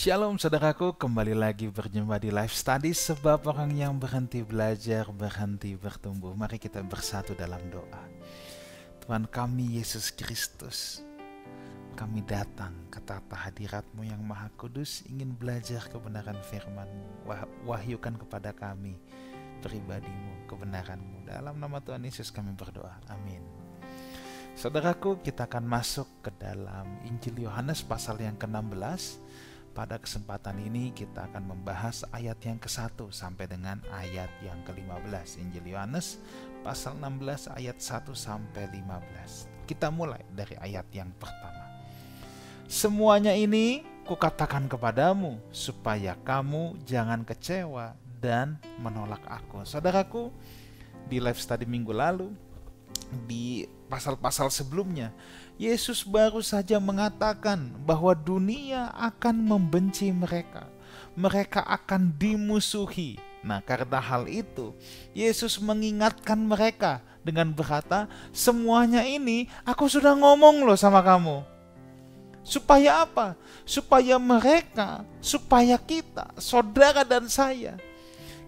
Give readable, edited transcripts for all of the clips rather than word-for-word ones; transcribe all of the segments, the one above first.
Shalom saudaraku, kembali lagi berjumpa di Life Study. Sebab orang yang berhenti belajar, berhenti bertumbuh. Mari kita bersatu dalam doa. Tuhan kami Yesus Kristus, kami datang ke tata hadirat-Mu yang Maha Kudus, ingin belajar kebenaran firman-Mu. Wahyukan kepada kami pribadi-Mu, kebenaran-Mu. Dalam nama Tuhan Yesus kami berdoa, amin. Saudaraku, kita akan masuk ke dalam Injil Yohanes pasal yang ke-16. Pada kesempatan ini kita akan membahas ayat yang ke-1 sampai dengan ayat yang ke-15. Injil Yohanes pasal 16 ayat 1 sampai 15. Kita mulai dari ayat yang pertama. Semuanya ini kukatakan kepadamu supaya kamu jangan kecewa dan menolak aku. Saudaraku, di live study minggu lalu, di pasal-pasal sebelumnya, Yesus baru saja mengatakan bahwa dunia akan membenci mereka. Mereka akan dimusuhi. Nah, karena hal itu, Yesus mengingatkan mereka dengan berkata, semuanya ini aku sudah ngomong loh sama kamu. Supaya apa? Supaya mereka, supaya kita, saudara dan saya,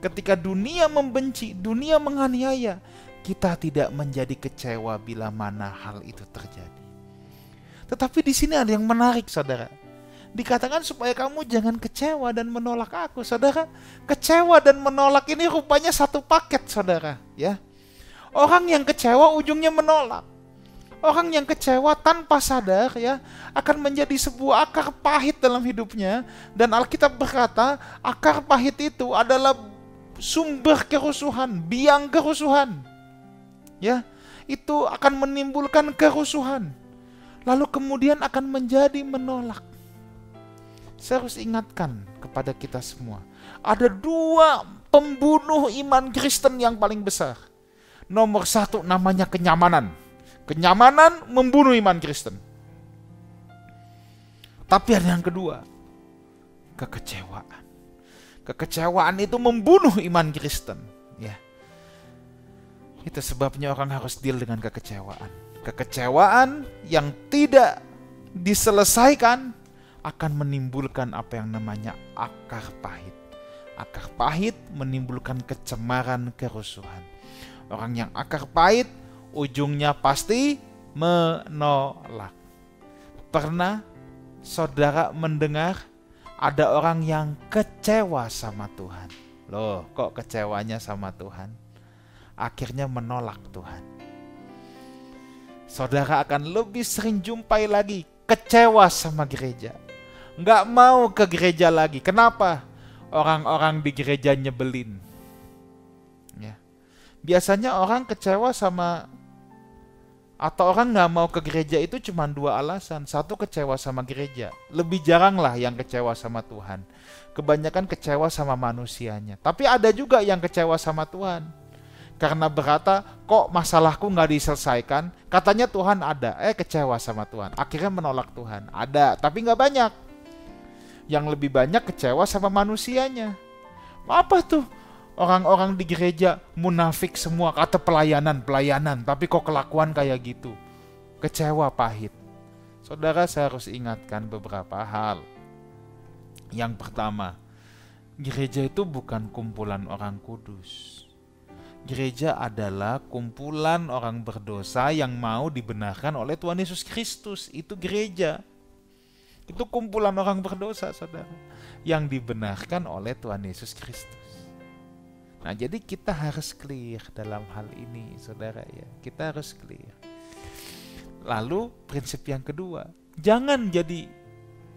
ketika dunia membenci, dunia menganiaya, kita tidak menjadi kecewa bila mana hal itu terjadi. Tetapi di sini ada yang menarik, saudara. Dikatakan supaya kamu jangan kecewa dan menolak aku, saudara. Kecewa dan menolak ini rupanya satu paket, saudara. Ya, orang yang kecewa ujungnya menolak. Orang yang kecewa tanpa sadar, ya, akan menjadi sebuah akar pahit dalam hidupnya. Dan Alkitab berkata, akar pahit itu adalah sumber kerusuhan, biang kerusuhan. Ya, itu akan menimbulkan kerusuhan. Lalu kemudian akan menjadi menolak. Saya harus ingatkan kepada kita semua, ada dua pembunuh iman Kristen yang paling besar. Nomor satu namanya kenyamanan. Kenyamanan membunuh iman Kristen. Tapi ada yang kedua, kekecewaan. Kekecewaan itu membunuh iman Kristen. Ya, itu sebabnya orang harus deal dengan kekecewaan. Kekecewaan yang tidak diselesaikan akan menimbulkan apa yang namanya akar pahit. Akar pahit menimbulkan kecemaran, kerusuhan. Orang yang akar pahit ujungnya pasti menolak. Pernah saudara mendengar ada orang yang kecewa sama Tuhan? Loh, kok kecewanya sama Tuhan? Akhirnya menolak Tuhan. Saudara akan lebih sering jumpai lagi kecewa sama gereja. Nggak mau ke gereja lagi. Kenapa? Orang-orang di gereja nyebelin. Ya. Biasanya orang kecewa sama, atau orang nggak mau ke gereja itu cuma dua alasan. Satu, kecewa sama gereja. Lebih jarang lah yang kecewa sama Tuhan. Kebanyakan kecewa sama manusianya. Tapi ada juga yang kecewa sama Tuhan. Karena berkata, kok masalahku nggak diselesaikan? Katanya Tuhan ada, kecewa sama Tuhan. Akhirnya menolak Tuhan. Ada, tapi nggak banyak. Yang lebih banyak kecewa sama manusianya. Apa tuh? Orang-orang di gereja munafik semua, kata pelayanan, tapi kok kelakuan kayak gitu. Kecewa pahit. Saudara, saya harus ingatkan beberapa hal. Yang pertama, gereja itu bukan kumpulan orang kudus. Gereja adalah kumpulan orang berdosa yang mau dibenarkan oleh Tuhan Yesus Kristus. Itu gereja. Itu kumpulan orang berdosa, saudara, yang dibenarkan oleh Tuhan Yesus Kristus. Nah, jadi kita harus clear dalam hal ini, saudara, ya. Kita harus clear. Lalu prinsip yang kedua, jangan jadi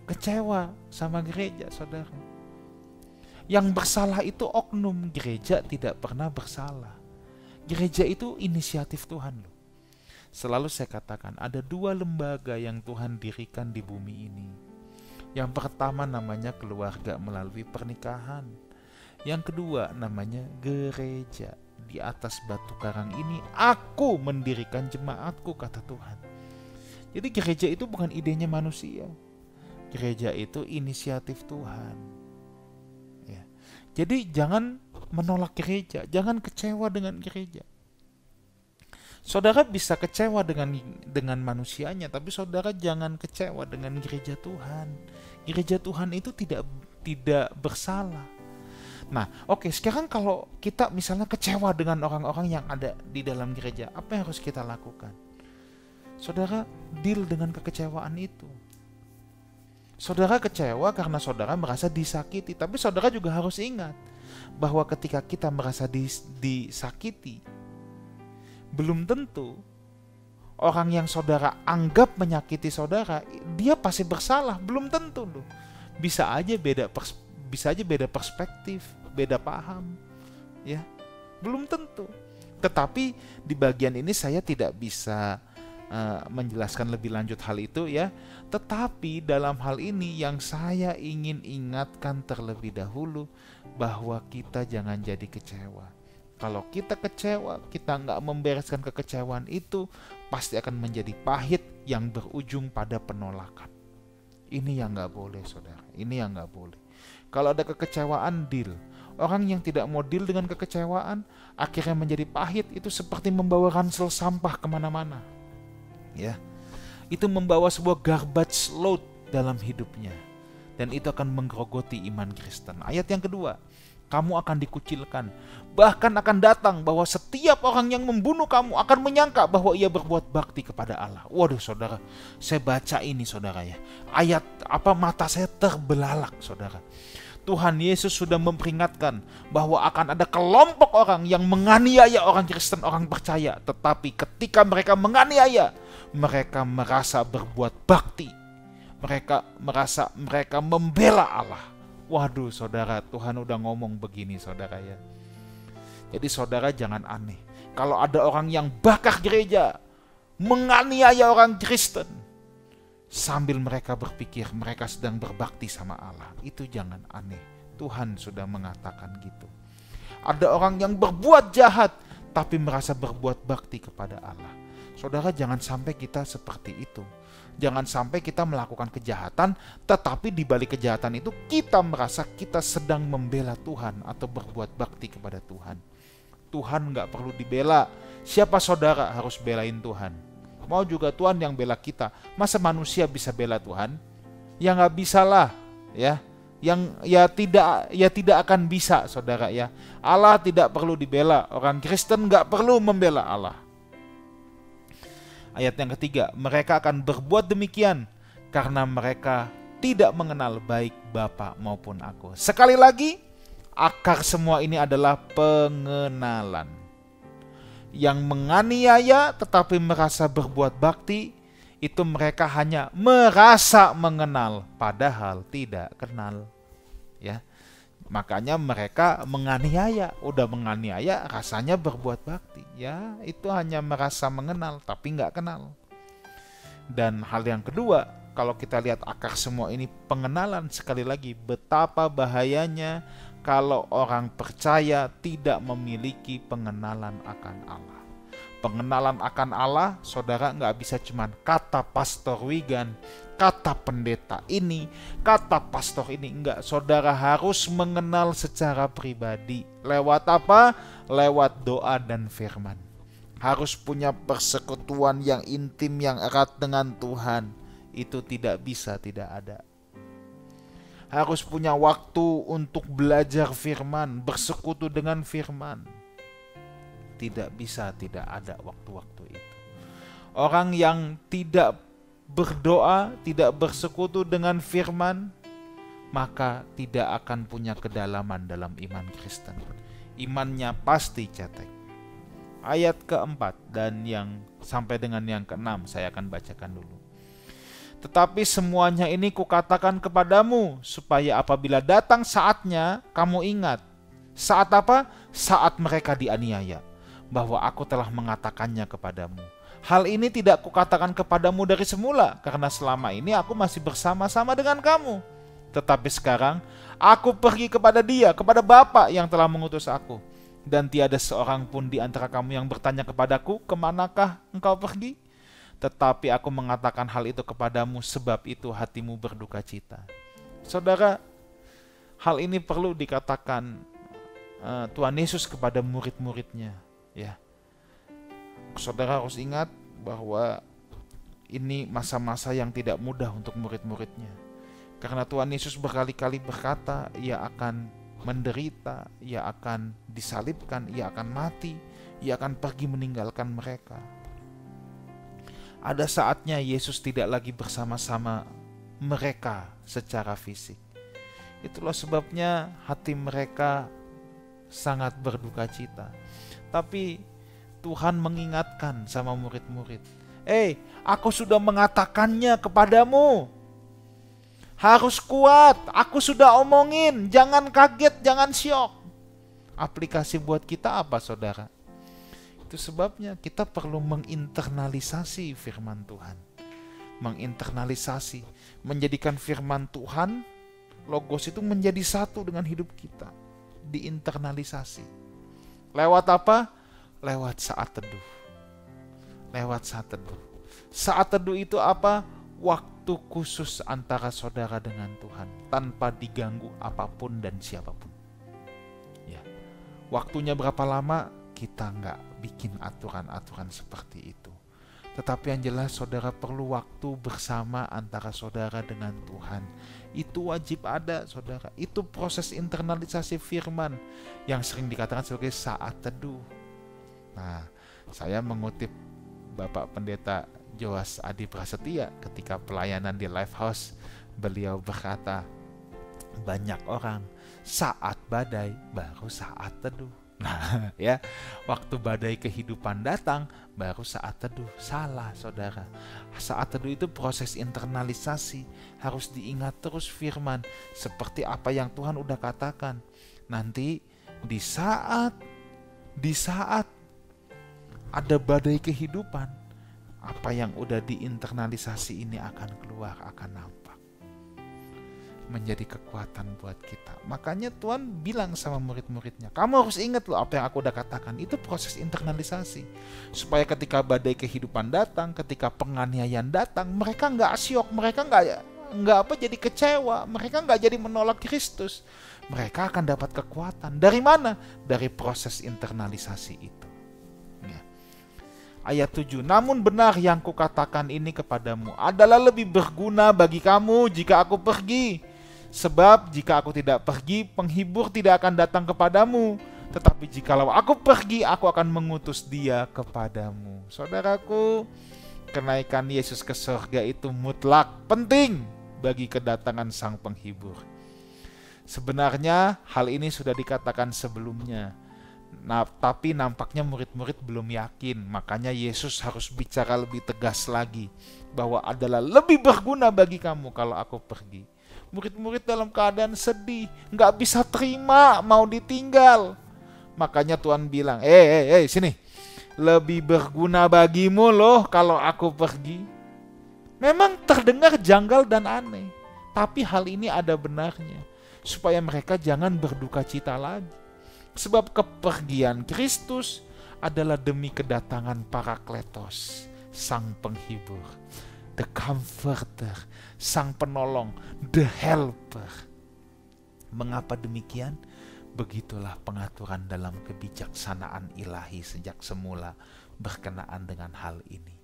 kecewa sama gereja, saudara. Yang bersalah itu oknum, gereja tidak pernah bersalah. Gereja itu inisiatif Tuhan loh. Selalu saya katakan, ada dua lembaga yang Tuhan dirikan di bumi ini. Yang pertama namanya keluarga melalui pernikahan. Yang kedua namanya gereja. Di atas batu karang ini aku mendirikan jemaatku, kata Tuhan. Jadi gereja itu bukan idenya manusia. Gereja itu inisiatif Tuhan. Ya. Jadi jangan menolak gereja, jangan kecewa dengan gereja. Saudara bisa kecewa dengan manusianya, tapi saudara jangan kecewa dengan gereja Tuhan. Gereja Tuhan itu tidak bersalah. Nah, oke, sekarang kalau kita misalnya kecewa dengan orang-orang yang ada di dalam gereja, apa yang harus kita lakukan? Saudara deal dengan kekecewaan itu. Saudara kecewa karena saudara merasa disakiti, tapi saudara juga harus ingat bahwa ketika kita merasa disakiti, belum tentu orang yang saudara anggap menyakiti saudara, dia pasti bersalah. Belum tentu loh. Bisa aja beda perspektif, beda paham, ya. Belum tentu. Tetapi di bagian ini saya tidak bisa menjelaskan lebih lanjut hal itu, ya. Tetapi dalam hal ini yang saya ingin ingatkan terlebih dahulu bahwa kita jangan jadi kecewa. Kalau kita kecewa, kita nggak membereskan kekecewaan itu, pasti akan menjadi pahit yang berujung pada penolakan. Ini yang nggak boleh, saudara. Ini yang nggak boleh. Kalau ada kekecewaan, deal. Orang yang tidak mau deal dengan kekecewaan, akhirnya menjadi pahit, itu seperti membawa ransel sampah kemana-mana. Ya, itu membawa sebuah garbage load dalam hidupnya. Dan itu akan menggerogoti iman Kristen. Ayat yang kedua, kamu akan dikucilkan. Bahkan akan datang bahwa setiap orang yang membunuh kamu akan menyangka bahwa ia berbuat bakti kepada Allah. Waduh saudara, saya baca ini saudara ya. Ayat mata saya terbelalak saudara. Tuhan Yesus sudah memperingatkan bahwa akan ada kelompok orang yang menganiaya orang Kristen, orang percaya. Tetapi ketika mereka menganiaya, mereka merasa berbuat bakti. Mereka merasa mereka membela Allah. Waduh saudara, Tuhan udah ngomong begini saudara ya. Jadi saudara jangan aneh. Kalau ada orang yang bakar gereja, menganiaya orang Kristen, sambil mereka berpikir mereka sedang berbakti sama Allah, itu jangan aneh. Tuhan sudah mengatakan gitu. Ada orang yang berbuat jahat, tapi merasa berbuat bakti kepada Allah. Saudara jangan sampai kita seperti itu. Jangan sampai kita melakukan kejahatan, tetapi di balik kejahatan itu kita merasa kita sedang membela Tuhan atau berbuat bakti kepada Tuhan. Tuhan gak perlu dibela. Siapa saudara harus belain Tuhan? Mau juga Tuhan yang bela kita. Masa manusia bisa bela Tuhan? Ya gak bisa lah, ya. Tidak akan bisa saudara ya. Allah tidak perlu dibela. Orang Kristen gak perlu membela Allah. Ayat yang ketiga, mereka akan berbuat demikian karena mereka tidak mengenal baik Bapa maupun aku. Sekali lagi, akar semua ini adalah pengenalan. Yang menganiaya tetapi merasa berbuat bakti, itu mereka hanya merasa mengenal padahal tidak kenal. Ya. Makanya mereka menganiaya, udah menganiaya rasanya berbuat bakti. Ya, itu hanya merasa mengenal tapi nggak kenal. Dan hal yang kedua, kalau kita lihat akar semua ini pengenalan, sekali lagi betapa bahayanya kalau orang percaya tidak memiliki pengenalan akan Allah. Pengenalan akan Allah, saudara nggak bisa cuman kata Pastor Wigan, kata pendeta ini, kata pastor ini. Enggak, saudara harus mengenal secara pribadi. Lewat apa? Lewat doa dan firman. Harus punya persekutuan yang intim, yang erat dengan Tuhan. Itu tidak bisa tidak ada. Harus punya waktu untuk belajar firman, bersekutu dengan firman. Tidak bisa tidak ada waktu-waktu itu. Orang yang tidak berdoa, tidak bersekutu dengan firman, maka tidak akan punya kedalaman dalam iman Kristen. Imannya pasti cetek. Ayat keempat dan yang sampai dengan yang keenam saya akan bacakan dulu. Tetapi semuanya ini kukatakan kepadamu, supaya apabila datang saatnya, kamu ingat. Saat apa? Saat mereka dianiaya, bahwa aku telah mengatakannya kepadamu. Hal ini tidak kukatakan kepadamu dari semula, karena selama ini aku masih bersama-sama dengan kamu. Tetapi sekarang, aku pergi kepada Dia, kepada Bapa yang telah mengutus aku. Dan tiada seorang pun di antara kamu yang bertanya kepadaku, kemanakah engkau pergi? Tetapi aku mengatakan hal itu kepadamu, sebab itu hatimu berduka cita. Saudara, hal ini perlu dikatakan Tuhan Yesus kepada murid-muridnya. Ya, Saudara harus ingat bahwa ini masa-masa yang tidak mudah untuk murid-muridnya. Karena Tuhan Yesus berkali-kali berkata, ia akan menderita, ia akan disalibkan, ia akan mati, ia akan pergi meninggalkan mereka. Ada saatnya Yesus tidak lagi bersama-sama mereka secara fisik. Itulah sebabnya hati mereka sangat berduka cita. Tapi Tuhan mengingatkan sama murid-murid, aku sudah mengatakannya kepadamu. Harus kuat, aku sudah omongin, jangan kaget, jangan syok. Aplikasi buat kita apa, saudara? Itu sebabnya kita perlu menginternalisasi firman Tuhan. Menginternalisasi, menjadikan firman Tuhan, logos itu menjadi satu dengan hidup kita. Diinternalisasi. Lewat apa? Lewat saat teduh. Lewat saat teduh. Saat teduh itu apa? Waktu khusus antara saudara dengan Tuhan, tanpa diganggu apapun dan siapapun. Ya. Waktunya berapa lama? Kita nggak bikin aturan-aturan seperti itu. Tetapi yang jelas saudara perlu waktu bersama antara saudara dengan Tuhan. Itu wajib ada, saudara. Itu proses internalisasi firman yang sering dikatakan sebagai saat teduh. Nah, saya mengutip Bapak Pendeta Joas Adi Prasetya ketika pelayanan di Lifehouse. Beliau berkata, banyak orang saat badai baru saat teduh. Nah, ya, waktu badai kehidupan datang baru saat teduh. Salah, saudara. Saat teduh itu proses internalisasi. Harus diingat terus firman seperti apa yang Tuhan udah katakan. Nanti di saat ada badai kehidupan, apa yang udah diinternalisasi ini akan keluar, akan nampak. Menjadi kekuatan buat kita. Makanya Tuhan bilang sama murid-muridnya, kamu harus ingat loh apa yang aku udah katakan. Itu proses internalisasi. Supaya ketika badai kehidupan datang, ketika penganiayaan datang, mereka nggak syok, mereka nggak jadi kecewa, mereka nggak jadi menolak Kristus. Mereka akan dapat kekuatan. Dari mana? Dari proses internalisasi itu. Ayat 7, namun benar yang kukatakan ini kepadamu adalah lebih berguna bagi kamu jika aku pergi. Sebab jika aku tidak pergi, penghibur tidak akan datang kepadamu. Tetapi jikalau aku pergi, aku akan mengutus dia kepadamu. Saudaraku, kenaikan Yesus ke surga itu mutlak penting bagi kedatangan sang penghibur. Sebenarnya hal ini sudah dikatakan sebelumnya. Nah, tapi nampaknya murid-murid belum yakin. Makanya Yesus harus bicara lebih tegas lagi bahwa adalah lebih berguna bagi kamu kalau aku pergi. Murid-murid dalam keadaan sedih, nggak bisa terima, mau ditinggal. Makanya Tuhan bilang, sini, lebih berguna bagimu loh kalau aku pergi. Memang terdengar janggal dan aneh, tapi hal ini ada benarnya, supaya mereka jangan berduka cita lagi. Sebab kepergian Kristus adalah demi kedatangan Parakletos, sang penghibur, the comforter, sang penolong, the helper. Mengapa demikian? Begitulah pengaturan dalam kebijaksanaan ilahi sejak semula berkenaan dengan hal ini.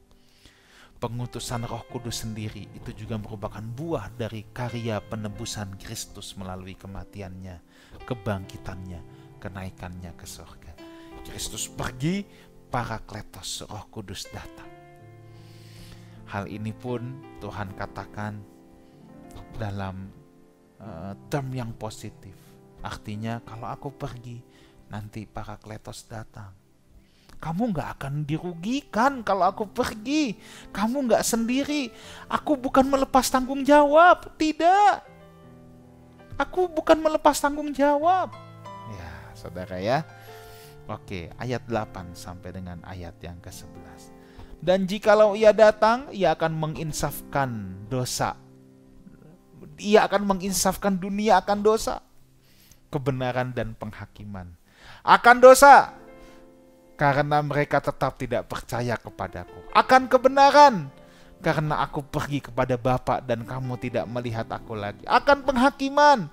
Pengutusan Roh Kudus sendiri itu juga merupakan buah dari karya penebusan Kristus melalui kematiannya, kebangkitannya, kenaikannya ke surga. Kristus pergi, Parakletos, Roh Kudus datang. Hal ini pun Tuhan katakan dalam term yang positif. Artinya kalau aku pergi, nanti Parakletos datang. Kamu gak akan dirugikan kalau aku pergi. Kamu gak sendiri. Aku bukan melepas tanggung jawab. Tidak. Aku bukan melepas tanggung jawab. Ya, saudara ya. Oke, ayat 8 sampai dengan ayat yang ke-11. Dan jikalau ia datang, ia akan menginsafkan dosa. Ia akan menginsafkan dunia akan dosa, kebenaran dan penghakiman. Akan dosa, karena mereka tetap tidak percaya kepadaku. Akan kebenaran, karena aku pergi kepada Bapa dan kamu tidak melihat aku lagi. Akan penghakiman,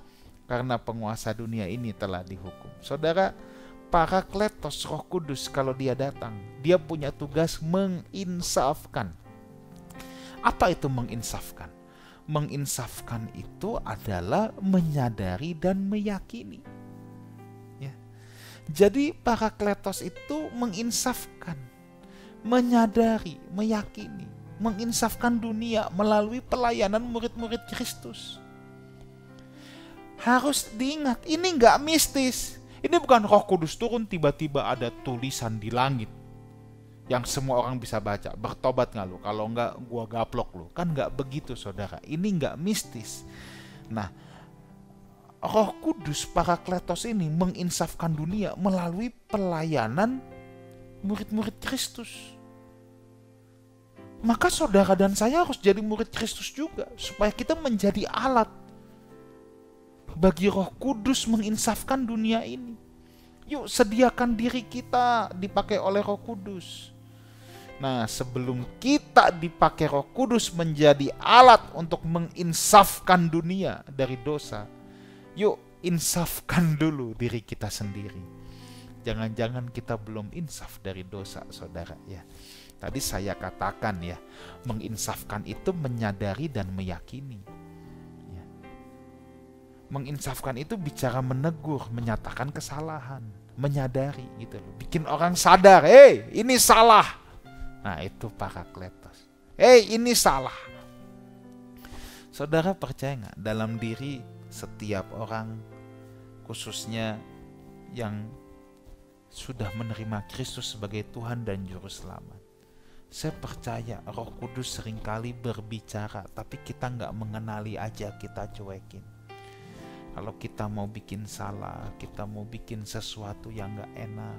karena penguasa dunia ini telah dihukum. Saudara, Parakletos, Roh Kudus, kalau dia datang, dia punya tugas menginsafkan. Apa itu menginsafkan? Menginsafkan itu adalah menyadari dan meyakini. Ya. Jadi Parakletos itu menginsafkan, menyadari, meyakini, menginsafkan dunia melalui pelayanan murid-murid Kristus. Harus diingat, ini nggak mistis. Ini bukan Roh Kudus turun tiba-tiba ada tulisan di langit yang semua orang bisa baca. Bertobat nggak lu? Kalau nggak, gua gaplok lu. Kan nggak begitu, saudara. Ini nggak mistis. Nah, Roh Kudus Parakletos ini menginsafkan dunia melalui pelayanan murid-murid Kristus. Maka saudara dan saya harus jadi murid Kristus juga, supaya kita menjadi alat bagi Roh Kudus menginsafkan dunia ini. Yuk, sediakan diri kita dipakai oleh Roh Kudus. Nah, sebelum kita dipakai Roh Kudus menjadi alat untuk menginsafkan dunia dari dosa, yuk insafkan dulu diri kita sendiri. Jangan-jangan kita belum insaf dari dosa, saudara, ya. Tadi saya katakan ya, menginsafkan itu menyadari dan meyakini. Menginsafkan itu bicara menegur, menyatakan kesalahan, menyadari gitu loh. Bikin orang sadar, ini salah. Nah, itu Parakletos. Ini salah. Saudara percaya nggak, dalam diri setiap orang, khususnya yang sudah menerima Kristus sebagai Tuhan dan Juru Selamat, saya percaya Roh Kudus seringkali berbicara, tapi kita nggak mengenali aja, kita cuekin. Kalau kita mau bikin salah, kita mau bikin sesuatu yang gak enak,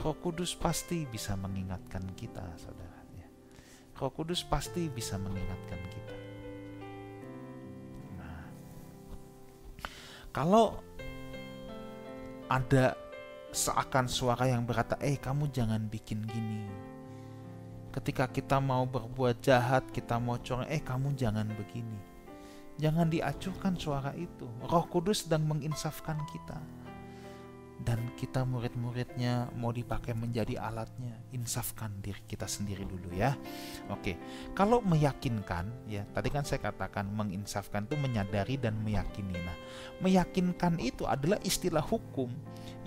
Roh Kudus pasti bisa mengingatkan kita, saudara. Roh Kudus pasti bisa mengingatkan kita. Nah, kalau ada seakan suara yang berkata, kamu jangan bikin gini. Ketika kita mau berbuat jahat, kita mau curang, kamu jangan begini. Jangan diacuhkan suara itu. Roh Kudus sedang menginsafkan kita. Dan kita murid-muridnya mau dipakai menjadi alatnya. Insafkan diri kita sendiri dulu ya. Oke, kalau meyakinkan, ya tadi kan saya katakan menginsafkan itu menyadari dan meyakini. Nah, meyakinkan itu adalah istilah hukum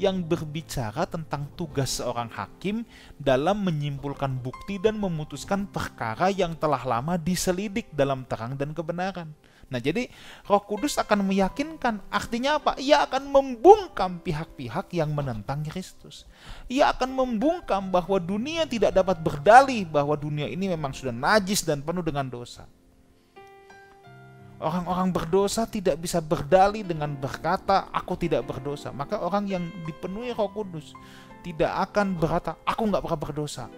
yang berbicara tentang tugas seorang hakim dalam menyimpulkan bukti dan memutuskan perkara yang telah lama diselidik dalam terang dan kebenaran. Nah, jadi Roh Kudus akan meyakinkan. Artinya apa? Ia akan membungkam pihak-pihak yang menentang Kristus. Ia akan membungkam bahwa dunia tidak dapat berdalih bahwa dunia ini memang sudah najis dan penuh dengan dosa. Orang-orang berdosa tidak bisa berdalih dengan berkata, aku tidak berdosa. Maka orang yang dipenuhi Roh Kudus tidak akan berkata, aku nggak pernah berdosa,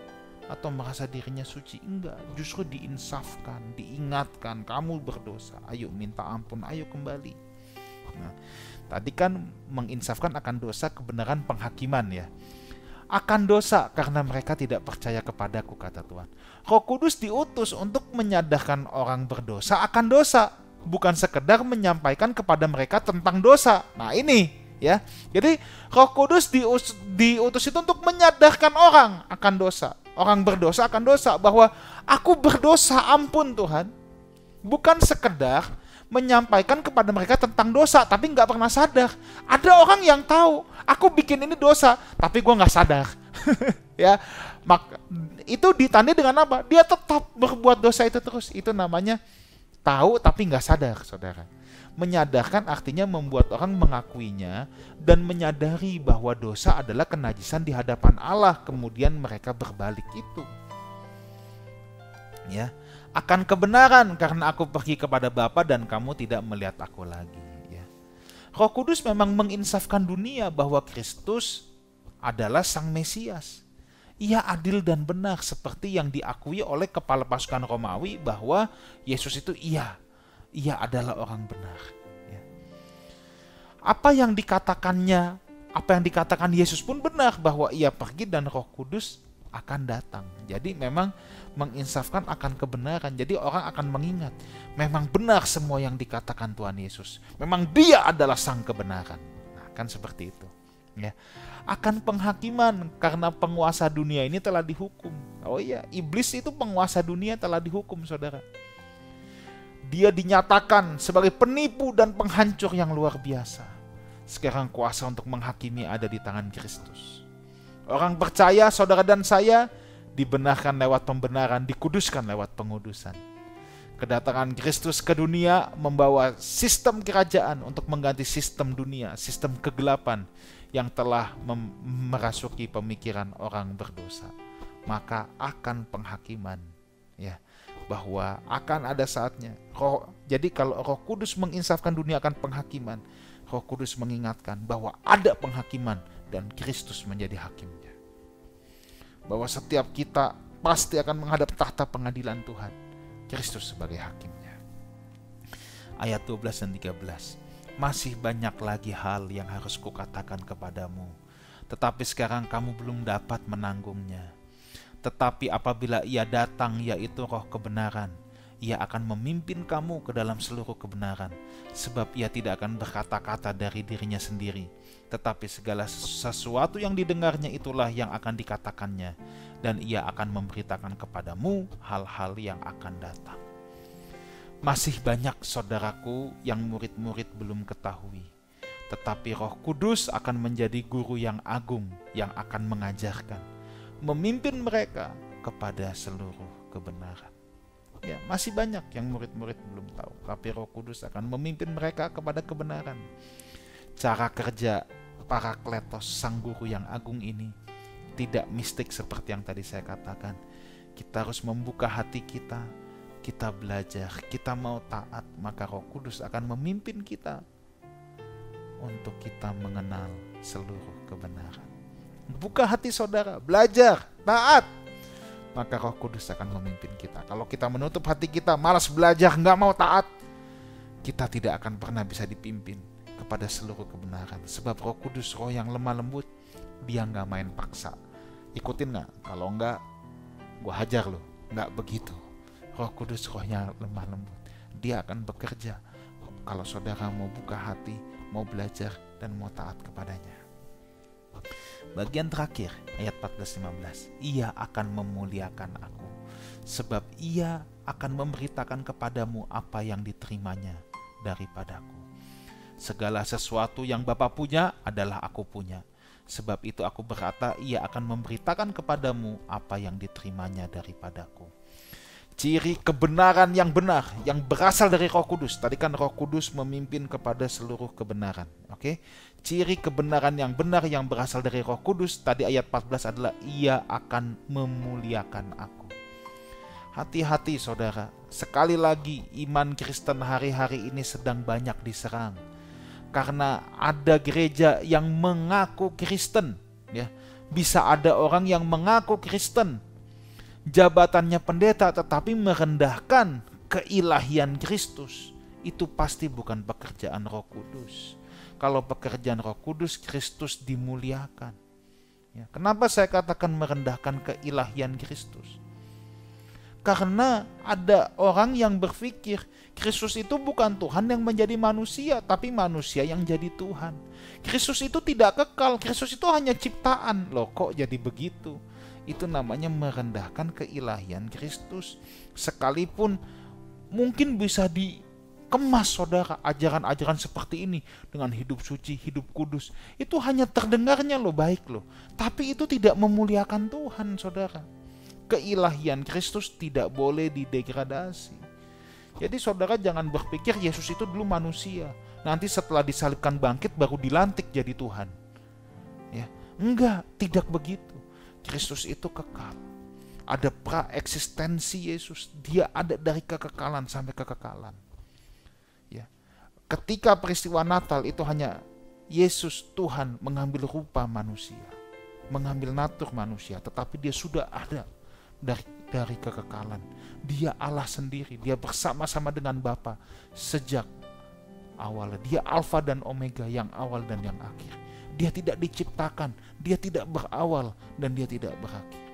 atau merasa dirinya suci. Enggak, justru diinsafkan, diingatkan, kamu berdosa, ayo minta ampun, ayo kembali. Nah, tadi kan menginsafkan akan dosa, kebenaran, penghakiman ya. Akan dosa karena mereka tidak percaya kepadaku, kata Tuhan. Roh Kudus diutus untuk menyadarkan orang berdosa akan dosa, bukan sekedar menyampaikan kepada mereka tentang dosa. Nah ini ya, jadi Roh Kudus diutus itu untuk menyadarkan orang akan dosa. Orang berdosa akan dosa, bahwa aku berdosa, ampun Tuhan. Bukan sekedar menyampaikan kepada mereka tentang dosa, tapi nggak pernah sadar. Ada orang yang tahu, aku bikin ini dosa, tapi gue nggak sadar. Ya, maka itu ditandai dengan apa? Dia tetap berbuat dosa itu terus. Itu namanya tahu tapi nggak sadar, saudara. Menyadarkan artinya membuat orang mengakuinya dan menyadari bahwa dosa adalah kenajisan di hadapan Allah, kemudian mereka berbalik itu. Ya, akan kebenaran karena aku pergi kepada Bapa dan kamu tidak melihat aku lagi. Ya. Roh Kudus memang menginsafkan dunia bahwa Kristus adalah Sang Mesias. Ia adil dan benar seperti yang diakui oleh kepala pasukan Romawi bahwa Yesus itu ia adalah orang benar. Ya. Apa yang dikatakannya, apa yang dikatakan Yesus pun benar, bahwa ia pergi dan Roh Kudus akan datang. Jadi memang menginsafkan akan kebenaran. Jadi orang akan mengingat, memang benar semua yang dikatakan Tuhan Yesus. Memang dia adalah sang kebenaran. Nah, kan seperti itu. Ya, akan penghakiman karena penguasa dunia ini telah dihukum. Oh iya, iblis itu penguasa dunia telah dihukum, saudara. Dia dinyatakan sebagai penipu dan penghancur yang luar biasa. Sekarang kuasa untuk menghakimi ada di tangan Kristus. Orang percaya, saudara dan saya, dibenarkan lewat pembenaran, dikuduskan lewat pengudusan. Kedatangan Kristus ke dunia membawa sistem kerajaan untuk mengganti sistem dunia, sistem kegelapan yang telah merasuki pemikiran orang berdosa. Maka akan penghakiman, ya, bahwa akan ada saatnya. Jadi kalau Roh Kudus menginsafkan dunia akan penghakiman, Roh Kudus mengingatkan bahwa ada penghakiman dan Kristus menjadi hakimnya. Bahwa setiap kita pasti akan menghadap tahta pengadilan Tuhan, Kristus sebagai hakimnya. Ayat 12 dan 13. Masih banyak lagi hal yang harus kukatakan kepadamu, tetapi sekarang kamu belum dapat menanggungnya. Tetapi apabila Ia datang, yaitu Roh kebenaran, Ia akan memimpin kamu ke dalam seluruh kebenaran, sebab Ia tidak akan berkata-kata dari dirinya sendiri, tetapi segala sesuatu yang didengarnya itulah yang akan dikatakannya, dan Ia akan memberitakan kepadamu hal-hal yang akan datang. Masih banyak, saudaraku, yang murid-murid belum ketahui, tetapi Roh Kudus akan menjadi guru yang agung yang akan mengajarkan, memimpin mereka kepada seluruh kebenaran. Ya, masih banyak yang murid-murid belum tahu, tapi Roh Kudus akan memimpin mereka kepada kebenaran. Cara kerja Parakletos, sang guru yang agung ini, tidak mistik seperti yang tadi saya katakan. Kita harus membuka hati kita, kita belajar, kita mau taat, maka Roh Kudus akan memimpin kita untuk kita mengenal seluruh kebenaran. Buka hati saudara, belajar, taat, maka Roh Kudus akan memimpin kita. Kalau kita menutup hati kita, malas belajar, nggak mau taat, kita tidak akan pernah bisa dipimpin kepada seluruh kebenaran. Sebab Roh Kudus, Roh yang lemah lembut, Dia nggak main paksa. Ikutin nggak? Kalau nggak, gua hajar lo. Nggak begitu. Roh Kudus, Rohnya lemah lembut, Dia akan bekerja kalau saudara mau buka hati, mau belajar, dan mau taat kepadanya. Bagian terakhir, ayat 14-15. Ia akan memuliakan aku, sebab Ia akan memberitakan kepadamu apa yang diterimanya daripadaku. Segala sesuatu yang Bapa punya adalah aku punya. Sebab itu aku berkata, Ia akan memberitakan kepadamu apa yang diterimanya daripadaku. Ciri kebenaran yang benar, yang berasal dari Roh Kudus. Tadi kan Roh Kudus memimpin kepada seluruh kebenaran. Oke? Ciri kebenaran yang benar yang berasal dari Roh Kudus, tadi ayat 14 adalah Ia akan memuliakan aku. Hati-hati saudara, sekali lagi iman Kristen hari-hari ini sedang banyak diserang. Karena ada gereja yang mengaku Kristen, ya. Bisa ada orang yang mengaku Kristen, jabatannya pendeta, tetapi merendahkan keilahian Kristus. Itu pasti bukan pekerjaan Roh Kudus. Kalau pekerjaan Roh Kudus, Kristus dimuliakan. Ya, kenapa saya katakan merendahkan keilahian Kristus? Karena ada orang yang berpikir Kristus itu bukan Tuhan yang menjadi manusia, tapi manusia yang jadi Tuhan. Kristus itu tidak kekal, Kristus itu hanya ciptaan. Loh, kok jadi begitu? Itu namanya merendahkan keilahian Kristus. Sekalipun mungkin bisa dikemas saudara ajaran-ajaran seperti ini dengan hidup suci, hidup kudus, itu hanya terdengarnya loh baik loh, tapi itu tidak memuliakan Tuhan saudara. Keilahian Kristus tidak boleh didegradasi. Jadi saudara jangan berpikir Yesus itu dulu manusia, nanti setelah disalibkan bangkit baru dilantik jadi Tuhan. Ya, enggak, tidak begitu. Kristus itu kekal. Ada praeksistensi Yesus. Dia ada dari kekekalan sampai kekekalan. Ya. Ketika peristiwa Natal itu hanya Yesus Tuhan mengambil rupa manusia, mengambil natur manusia, tetapi Dia sudah ada dari kekekalan. Dia Allah sendiri. Dia bersama-sama dengan Bapa sejak awal. Dia Alfa dan Omega, yang awal dan yang akhir. Dia tidak diciptakan, Dia tidak berawal, dan Dia tidak berakhir.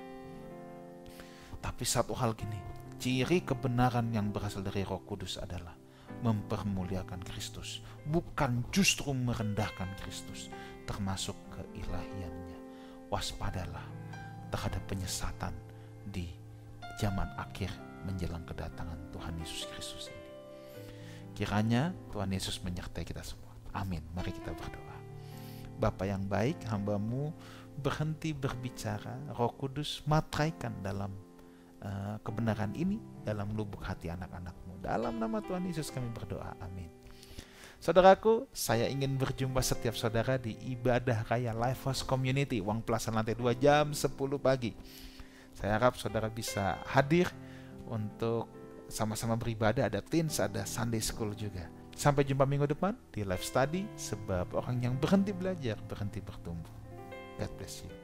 Tapi satu hal gini, ciri kebenaran yang berasal dari Roh Kudus adalah mempermuliakan Kristus. Bukan justru merendahkan Kristus, termasuk keilahiannya. Waspadalah terhadap penyesatan di zaman akhir menjelang kedatangan Tuhan Yesus Kristus ini. Kiranya Tuhan Yesus menyertai kita semua. Amin. Mari kita berdoa. Bapa yang baik, hamba-Mu berhenti berbicara. Roh Kudus matraikan dalam kebenaran ini dalam lubuk hati anak-anak-Mu. Dalam nama Tuhan Yesus kami berdoa. Amin. Saudaraku, saya ingin berjumpa setiap saudara di ibadah raya Life House Community, Uang Plaza lantai 2 jam 10 pagi. Saya harap saudara bisa hadir untuk sama-sama beribadah. Ada teens, ada Sunday School juga. Sampai jumpa minggu depan di Life Study, sebab orang yang berhenti belajar, berhenti bertumbuh. God bless you.